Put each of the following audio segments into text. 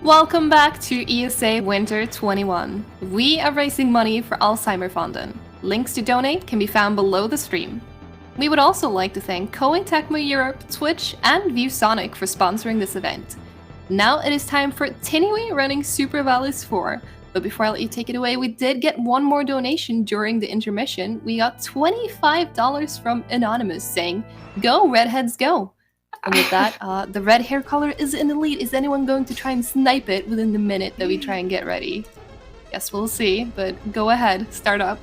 Welcome back to ESA Winter 21. We are raising money for Alzheimer-fonden. Links to donate can be found below the stream. We would also like to thank Koei Tecmo Europe, Twitch, and ViewSonic for sponsoring this event. Now it is time for Tinnue running Super Valis 4. But before I let you take it away, we did get one more donation during the intermission. We got $25 from Anonymous saying, "Go Redheads, go!" And with that, the red hair color is in the lead. Is anyone going to try and snipe it within the minute that we try and get ready? Guess we'll see, but go ahead, start up.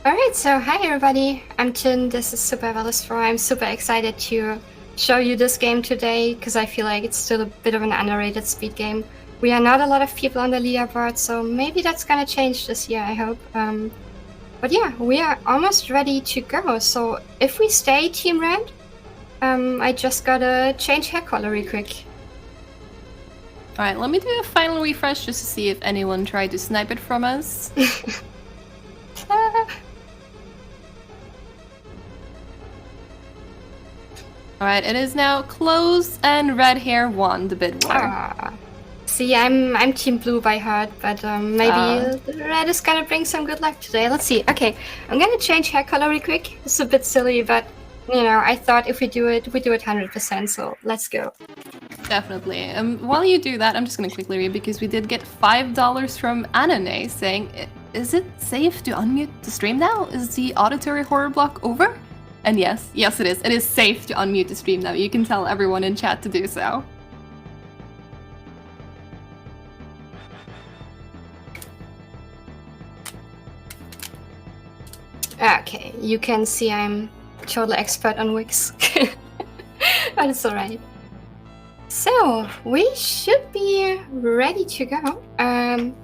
Alright, so hi everybody, I'm Tin, this is Super Valis 4. I'm super excited to show you this game today, because I feel like it's still a bit of an underrated speed game. We are not a lot of people on the leaderboard, so maybe that's gonna change this year, I hope. But yeah, we are almost ready to go, so if we stay Team Red, I just gotta change hair color real quick. Alright, let me do a final refresh just to see if anyone tried to snipe it from us. Alright, it is now closed and red hair won the bid war. See, I'm Team Blue by heart, but maybe the red is gonna bring some good luck today. Let's see. Okay, I'm gonna change hair color real quick. It's a bit silly, but you know, I thought if we do it 100%, so let's go. Definitely. While you do that, I'm just gonna quickly read because we did get $5 from Anane saying, "Is it safe to unmute the stream now? Is the auditory horror block over?" And yes, it is. It is safe to unmute the stream now. You can tell everyone in chat to do so. Okay, you can see I'm total expert on Wix, but it's alright. So, we should be ready to go. I'm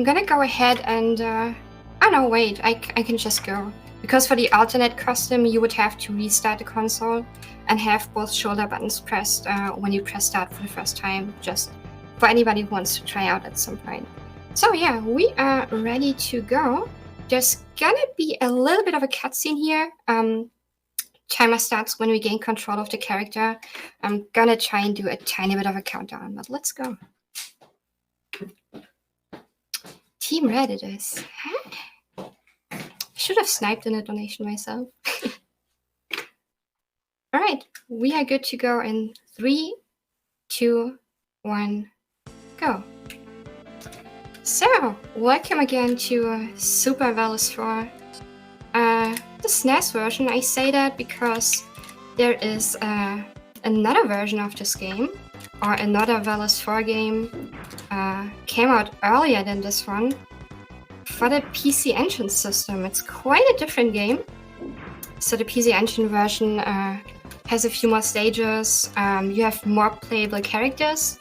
gonna go ahead and, oh no, wait, I can just go. Because for the alternate custom, you would have to restart the console and have both shoulder buttons pressed when you press start for the first time, just for anybody who wants to try out at some point. So yeah, we are ready to go. There's gonna be a little bit of a cutscene here. Timer starts when we gain control of the character. I'm gonna try and do a tiny bit of a countdown, but let's go. Team Red it is. I should have sniped in a donation myself. Alright, we are good to go in 3, 2, 1, go. So, welcome again to Super Valis 4. The SNES version, I say that because there is another version of this game, or another Valis 4 game, came out earlier than this one, for the PC Engine system. It's quite a different game. So the PC Engine version has a few more stages, you have more playable characters,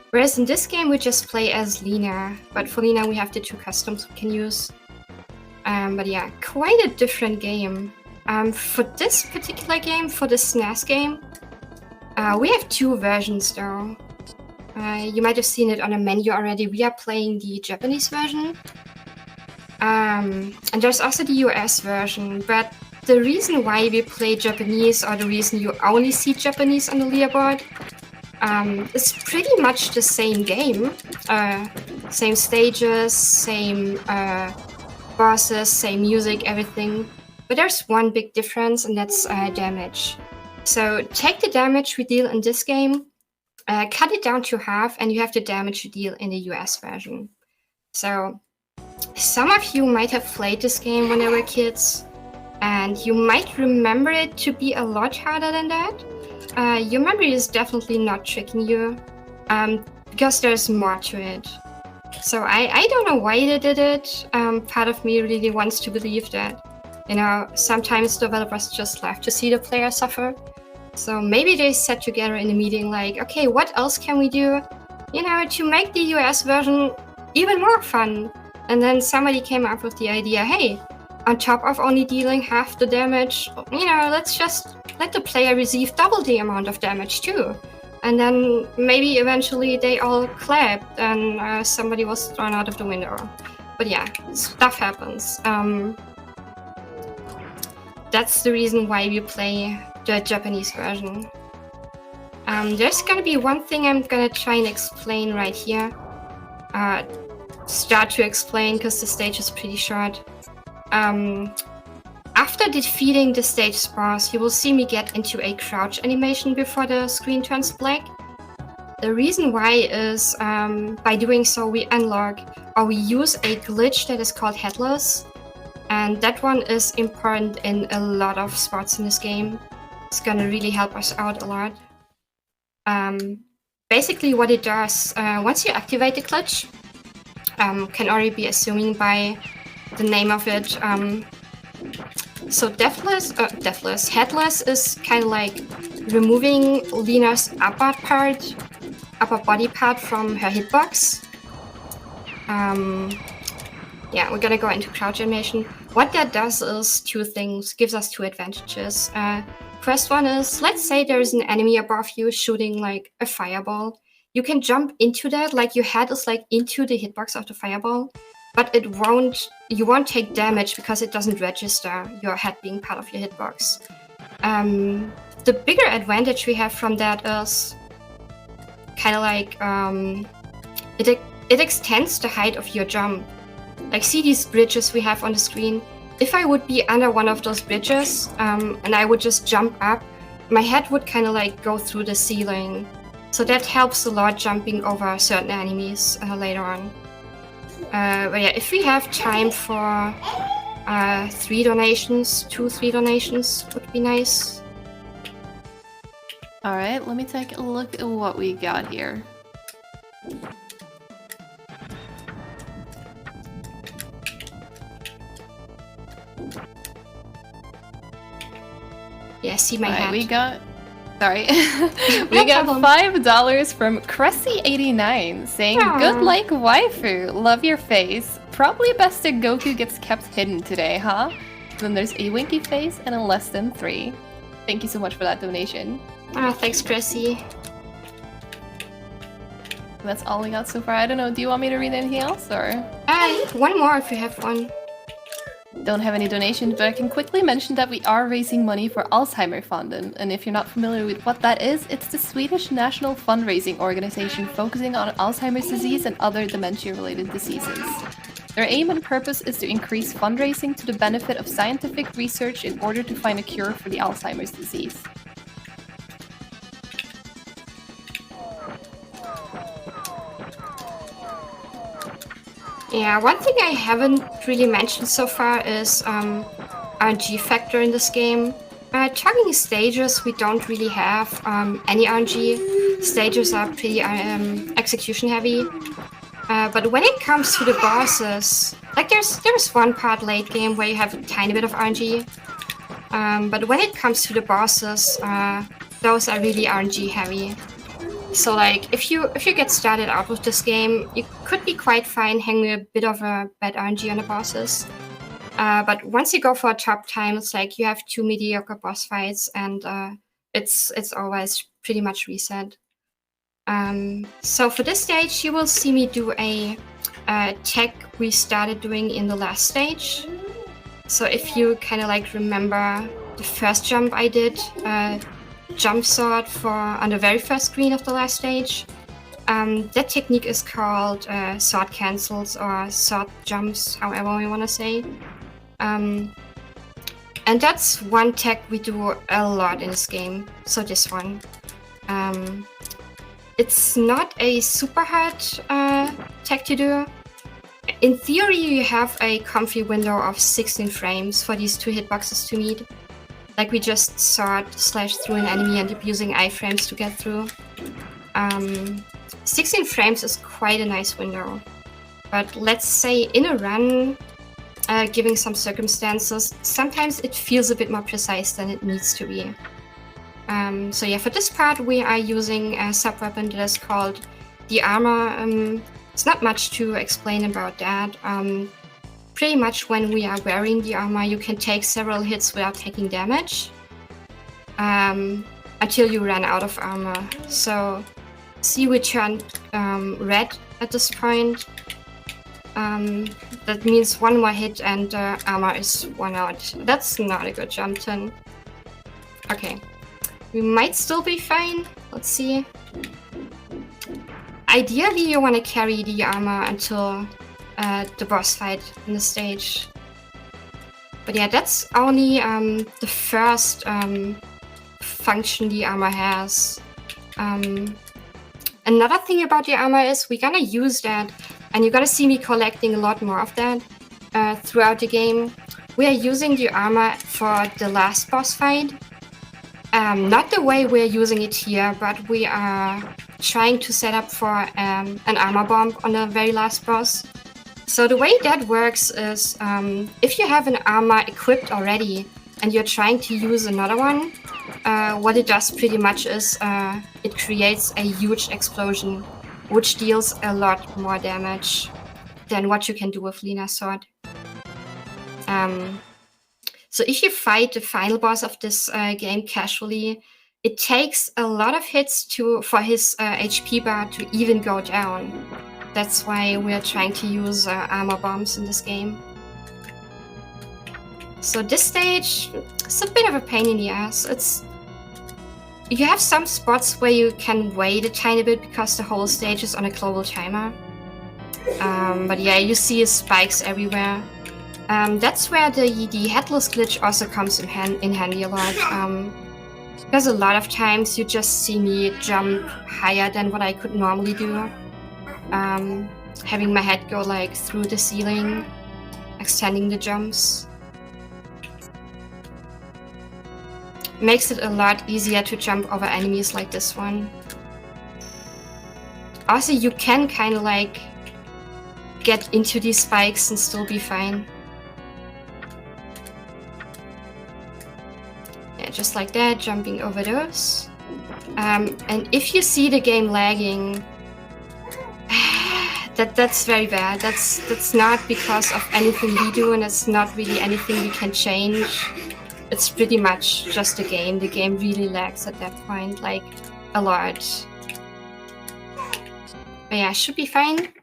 whereas in this game we just play as Lena, but for Lena we have the 2 customs we can use. But yeah, quite a different game. For this particular game, for the SNES game, we have 2 versions though. You might have seen it on the menu already. We are playing the Japanese version. And there's also the US version, but the reason why we play Japanese, or the reason you only see Japanese on the leaderboard, is pretty much the same game. Same stages, same bosses, same music, everything. But there's one big difference, and that's damage. So take the damage we deal in this game, cut it down to half, and you have the damage you deal in the US version. So some of you might have played this game when they were kids, and you might remember it to be a lot harder than that. Your memory is definitely not tricking you, because there's more to it. So I don't know why they did it. Part of me really wants to believe that, you know, sometimes developers just love to see the player suffer. So maybe they sat together in a meeting like, okay, what else can we do, you know, to make the US version even more fun? And then somebody came up with the idea, hey, on top of only dealing half the damage, you know, let's just let the player receive double the amount of damage too. And then maybe eventually they all clapped and somebody was thrown out of the window. But yeah, stuff happens. That's the reason why we play the Japanese version. There's gonna be one thing I'm gonna try and explain right here. Start to explain because the stage is pretty short. After defeating the stage boss, you will see me get into a crouch animation before the screen turns black. The reason why is by doing so we unlock or we use a glitch that is called headless, and that one is important in a lot of spots in this game. It's gonna really help us out a lot. Basically what it does, once you activate the glitch, can already be assuming by the name of it. So headless is kind of like removing Lena's upper body part from her hitbox. Yeah, we're gonna go into crouch animation. What that does is two things, gives us two advantages. First one is, let's say there's an enemy above you shooting like a fireball. You can jump into that, like your head is like into the hitbox of the fireball, but you won't take damage because it doesn't register your head being part of your hitbox. The bigger advantage we have from that is kind of like it extends the height of your jump. Like, see these bridges we have on the screen? If I would be under one of those bridges and I would just jump up, my head would kind of like go through the ceiling. So that helps a lot jumping over certain enemies later on. But yeah, if we have time for 3 donations, 2-3 donations would be nice. Alright, let me take a look at what we got here. Yeah, see my Alright, head. we got... Sorry. We got $5 from Cressy89 saying, Aww. Good like waifu, love your face. Probably best that Goku gets kept hidden today, huh? Then there's a winky face and a less than 3. Thank you so much for that donation. Oh, thanks, Cressy. That's all we got so far. I don't know, do you want me to read anything else, or...? One more if you have one. Don't have any donations, but I can quickly mention that we are raising money for Alzheimerfonden, and if you're not familiar with what that is, it's the Swedish national fundraising organization focusing on Alzheimer's disease and other dementia-related diseases. Their aim and purpose is to increase fundraising to the benefit of scientific research in order to find a cure for the Alzheimer's disease. Yeah, one thing I haven't really mentioned so far is RNG factor in this game. Targeting stages, we don't really have any RNG. Stages are pretty execution heavy. But when it comes to the bosses, like there's one part late game where you have a tiny bit of RNG. But when it comes to the bosses, those are really RNG heavy. So like if you get started out with this game, you could be quite fine hanging a bit of a bad RNG on the bosses. But once you go for a top time, it's like you have 2 mediocre boss fights and it's always pretty much reset. So for this stage, you will see me do a tech we started doing in the last stage. So if you kind of like remember the first jump I did, jump sword on the very first screen of the last stage. That technique is called sword cancels or sword jumps, however you want to say. And that's one tech we do a lot in this game, so this one. It's not a super hard tech to do. In theory, you have a comfy window of 16 frames for these 2 hitboxes to meet. Like we just sword/slash through an enemy and using iframes to get through. 16 frames is quite a nice window. But let's say in a run, given some circumstances, sometimes it feels a bit more precise than it needs to be. So yeah, for this part we are using a sub-weapon that is called the armor. It's not much to explain about that. Pretty much when we are wearing the armor, you can take several hits without taking damage until you run out of armor. So see we turn red at this point. That means 1 more hit and armor is 1 out. That's not a good jump turn. Okay, we might still be fine. Let's see. Ideally, you want to carry the armor until the boss fight in the stage. But yeah, that's only the first function the armor has. Another thing about the armor is we're gonna use that, and you're gonna see me collecting a lot more of that throughout the game. We are using the armor for the last boss fight. Not the way we're using it here, but we are trying to set up for an armor bomb on the very last boss. So the way that works is if you have an armor equipped already and you're trying to use another one, what it does pretty much is it creates a huge explosion, which deals a lot more damage than what you can do with Lena's sword. So if you fight the final boss of this game casually, it takes a lot of hits for his HP bar to even go down. That's why we're trying to use armor bombs in this game. So this stage, it's a bit of a pain in the ass. You have some spots where you can wait a tiny bit because the whole stage is on a global timer. But yeah, you see spikes everywhere. That's where the headless glitch also comes in handy a lot. Because a lot of times you just see me jump higher than what I could normally do. Having my head go like through the ceiling, extending the jumps. Makes it a lot easier to jump over enemies like this one. Also, you can kind of like get into these spikes and still be fine. Yeah, just like that, jumping over those. And if you see the game lagging, that's very bad. That's not because of anything we do, and it's not really anything we can change. It's pretty much just a game. The game really lags at that point, like a lot. But yeah, should be fine.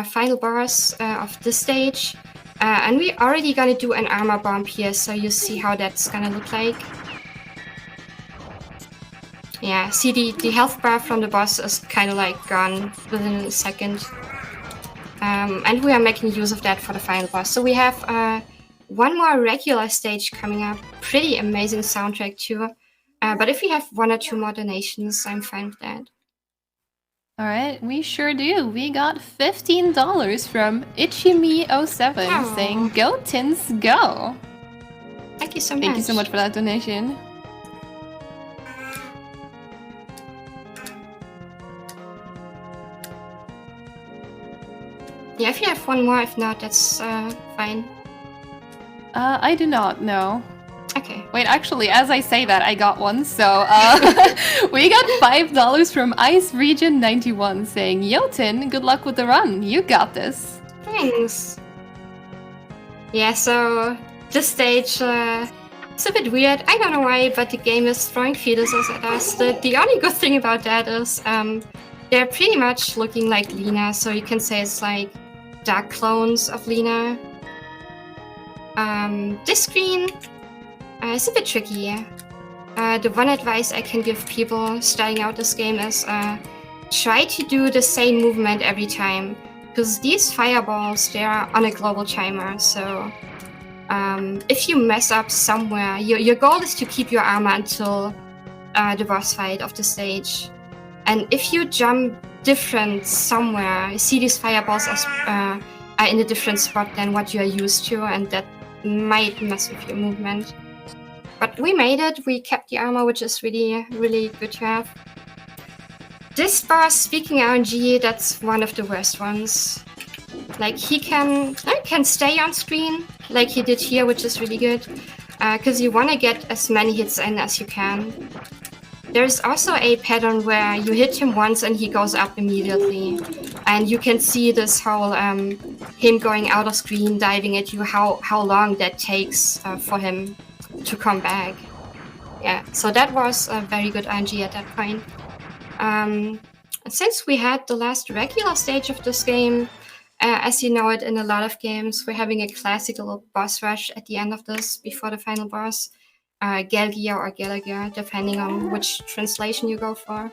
Final boss of this stage. And we're already gonna do an armor bomb here, so you see how that's gonna look like. Yeah, see the health bar from the boss is kind of like gone within a second. And we are making use of that for the final boss. So we have one more regular stage coming up. Pretty amazing soundtrack too. But if we have one or two more donations, I'm fine with that. All right, we sure do. We got $15 from Ichimi07 saying, "Go Tins, go!" Thank you so much. Thank you so much for that donation. Yeah, if you have one more, if not, that's fine. I do not know. Okay. Wait, actually, as I say that, I got one. So we got $5 from Ice Region 91 saying, "Yo, Tin, good luck with the run. You got this." Thanks. Yeah, so this stage it's a bit weird. I don't know why, but the game is throwing fetuses at us. The only good thing about that is they're pretty much looking like Lena, so you can say it's like dark clones of Lena. This screen is a bit tricky. The one advice I can give people starting out this game is try to do the same movement every time, because these fireballs, they are on a global timer, so if you mess up somewhere, your goal is to keep your armor until the boss fight of the stage. And if you jump different somewhere, you see these fireballs are in a different spot than what you are used to, and that might mess with your movement. But we made it. We kept the armor, which is really, really good to have. This boss, speaking RNG, that's one of the worst ones. Like, he can stay on screen, like he did here, which is really good, because you want to get as many hits in as you can. There's also a pattern where you hit him once and he goes up immediately. And you can see this whole him going out of screen, diving at you, how long that takes for him to come back. Yeah, so that was a very good RNG at that point. Since we had the last regular stage of this game, as you know it in a lot of games, we're having a classic little boss rush at the end of this before the final boss. Gelgia or Gallagher, depending on which translation you go for.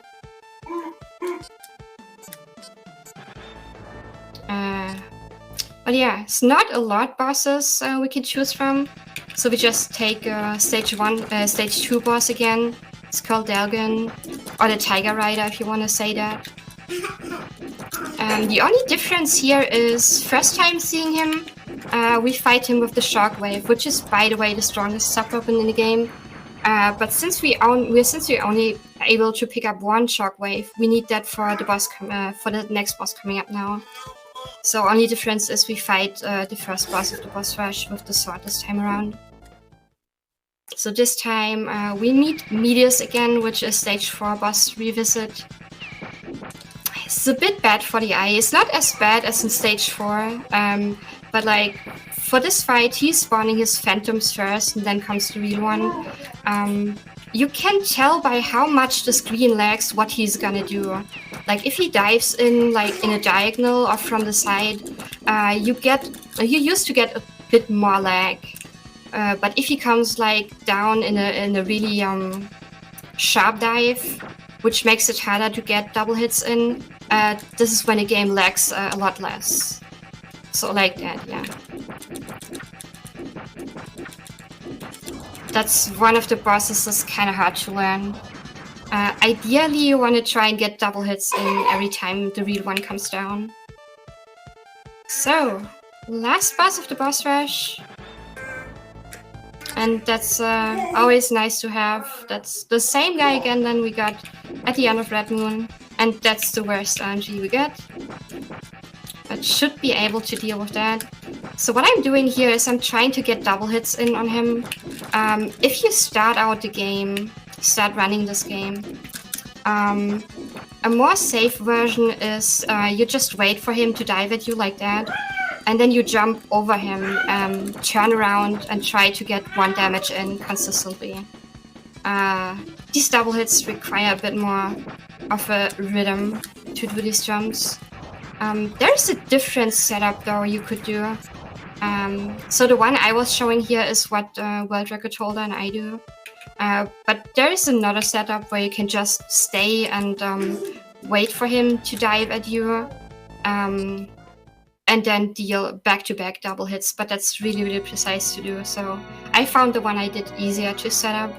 But yeah, it's not a lot bosses we can choose from. So we just take stage 2 boss again. It's called Dalgan, or the Tiger Rider if you want to say that. The only difference here is first time seeing him, we fight him with the Shockwave, which is, by the way, the strongest sub-weapon in the game. But since we're only able to pick up one Shockwave, we need that for the boss for the next boss coming up now. So only difference is we fight the first boss of the boss rush with the sword this time around. So this time we meet Medius again, which is stage 4 boss revisit. It's a bit bad for the eye. It's not as bad as in stage 4, but like for this fight, he's spawning his phantoms first, and then comes the real one. You can tell by how much the screen lags what he's gonna do. Like if he dives in like in a diagonal or from the side, you used to get a bit more lag. But if he comes like down in a really sharp dive, which makes it harder to get double hits in, this is when the game lags a lot less. So like that, yeah. That's one of the bosses that's kind of hard to learn. Ideally, you want to try and get double hits in every time the real one comes down. So, last boss of the boss rush. And that's always nice to have. That's the same guy again than we got at the end of Red Moon. And that's the worst RNG we get. But should be able to deal with that. So what I'm doing here is I'm trying to get double hits in on him. If you start out the game, start running this game, a more safe version is you just wait for him to dive at you like that. And then you jump over him, turn around, and try to get 1 damage in consistently. These double hits require a bit more of a rhythm to do these jumps. There's a different setup though you could do. So the one I was showing here is what World Record holder and I do. But there is another setup where you can just stay and wait for him to dive at you. And then deal back-to-back double hits, but that's really, really precise to do. So I found the one I did easier to set up.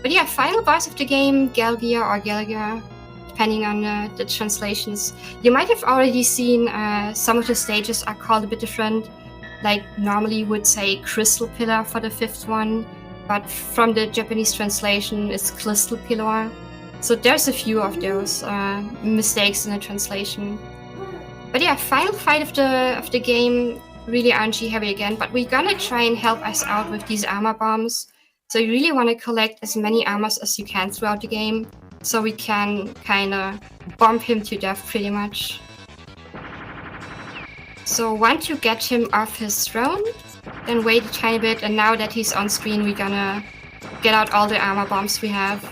But yeah, final boss of the game, Galgia or Gallagher, depending on the translations. You might have already seen some of the stages are called a bit different. Like normally you would say Crystal Pillar for the 5th one, but from the Japanese translation it's Crystal Pillar. So there's a few of those mistakes in the translation. But yeah, final fight of the game, really RNG heavy again, but we're gonna try and help us out with these armor bombs. So you really want to collect as many armors as you can throughout the game, so we can kind of bomb him to death pretty much. So once you get him off his throne, then wait a tiny bit, and now that he's on screen, we're gonna get out all the armor bombs we have.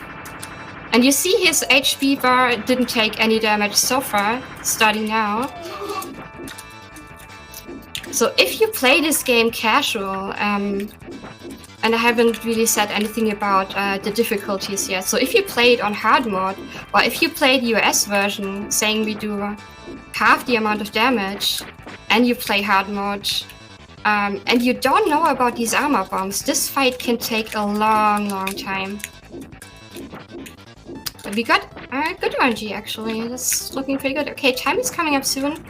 And you see his HP bar didn't take any damage so far, starting now. So if you play this game casual, and I haven't really said anything about the difficulties yet, so if you play it on hard mode, or if you play the US version, saying we do half the amount of damage, and you play hard mode, and you don't know about these armor bombs, this fight can take a long, long time. But we got good RNG actually. That's looking pretty good. Okay, time is coming up soon.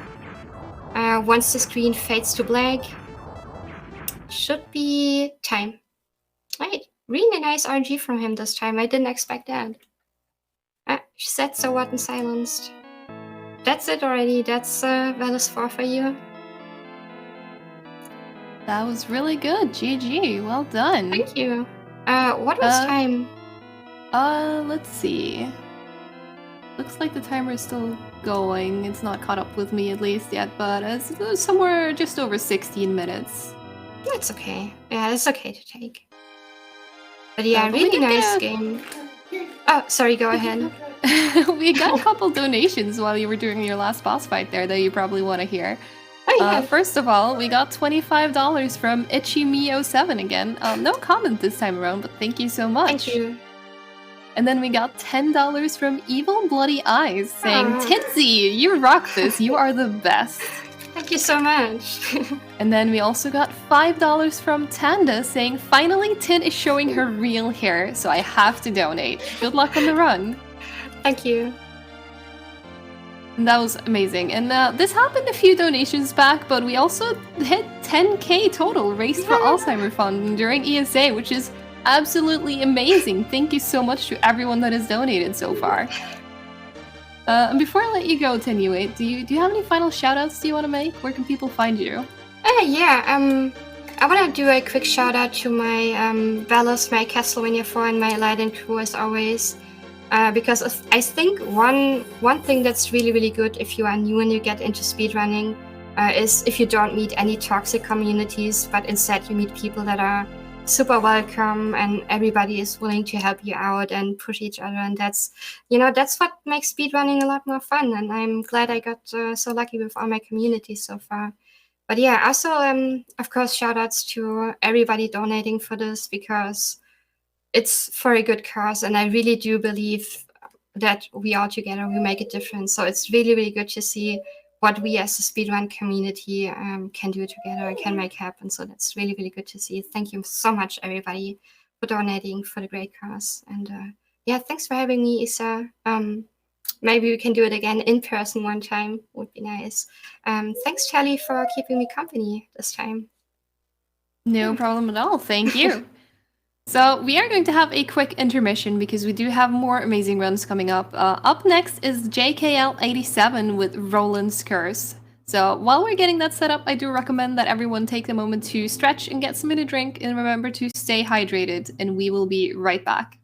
Once the screen fades to black, should be time. Right, really nice RNG from him this time. I didn't expect that. She said so what and silenced. That's it already. That's Valis 4 for you. That was really good. GG. Well done. Thank you. What was time? Let's see. Looks like the timer is still going. It's not caught up with me at least yet, but it's somewhere just over 16 minutes. That's okay. Yeah, it's okay to take. But yeah, really nice game. Oh, sorry, go ahead. We got a couple donations while you were doing your last boss fight there that you probably want to hear. Oh yeah. First of all, we got $25 from Ichimi07 again. No comment this time around, but thank you so much. Thank you. And then we got $10 from Evil Bloody Eyes saying, Aw. Tinsy, you rock this. You are the best. Thank you so much. And then we also got $5 from Tanda saying, finally Tin is showing her real hair, so I have to donate. Good luck on the run. Thank you. And that was amazing. And this happened a few donations back, but we also hit 10k total raised for Alzheimer Fund during ESA, which is absolutely amazing. Thank you so much to everyone that has donated so far. And before I let you go, Tinnue, do you have any final shoutouts you want to make? Where can people find you? Yeah, I want to do a quick shout out to my Valis, my Castlevania 4, and my Aladdin crew as always. Because I think one thing that's really, really good if you are new and you get into speedrunning is if you don't meet any toxic communities, but instead you meet people that are super welcome and everybody is willing to help you out and push each other. And that's what makes speedrunning a lot more fun. And I'm glad I got so lucky with all my communities so far. But yeah, also, of course, shout outs to everybody donating for this because it's for a good cause, and I really do believe that we all together we make a difference. So it's really, really good to see what we as a speedrun community can do together and can make happen. So that's really, really good to see. Thank you so much, everybody, for donating for the great cause. And yeah, thanks for having me, Isa. Maybe we can do it again in person one time. Would be nice. Thanks, Charlie, for keeping me company this time. No problem at all. Thank you. So we are going to have a quick intermission because we do have more amazing runs coming up. Up next is JKL87 with Roland's Curse. So while we're getting that set up, I do recommend that everyone take a moment to stretch and get something to drink, and remember to stay hydrated, and we will be right back.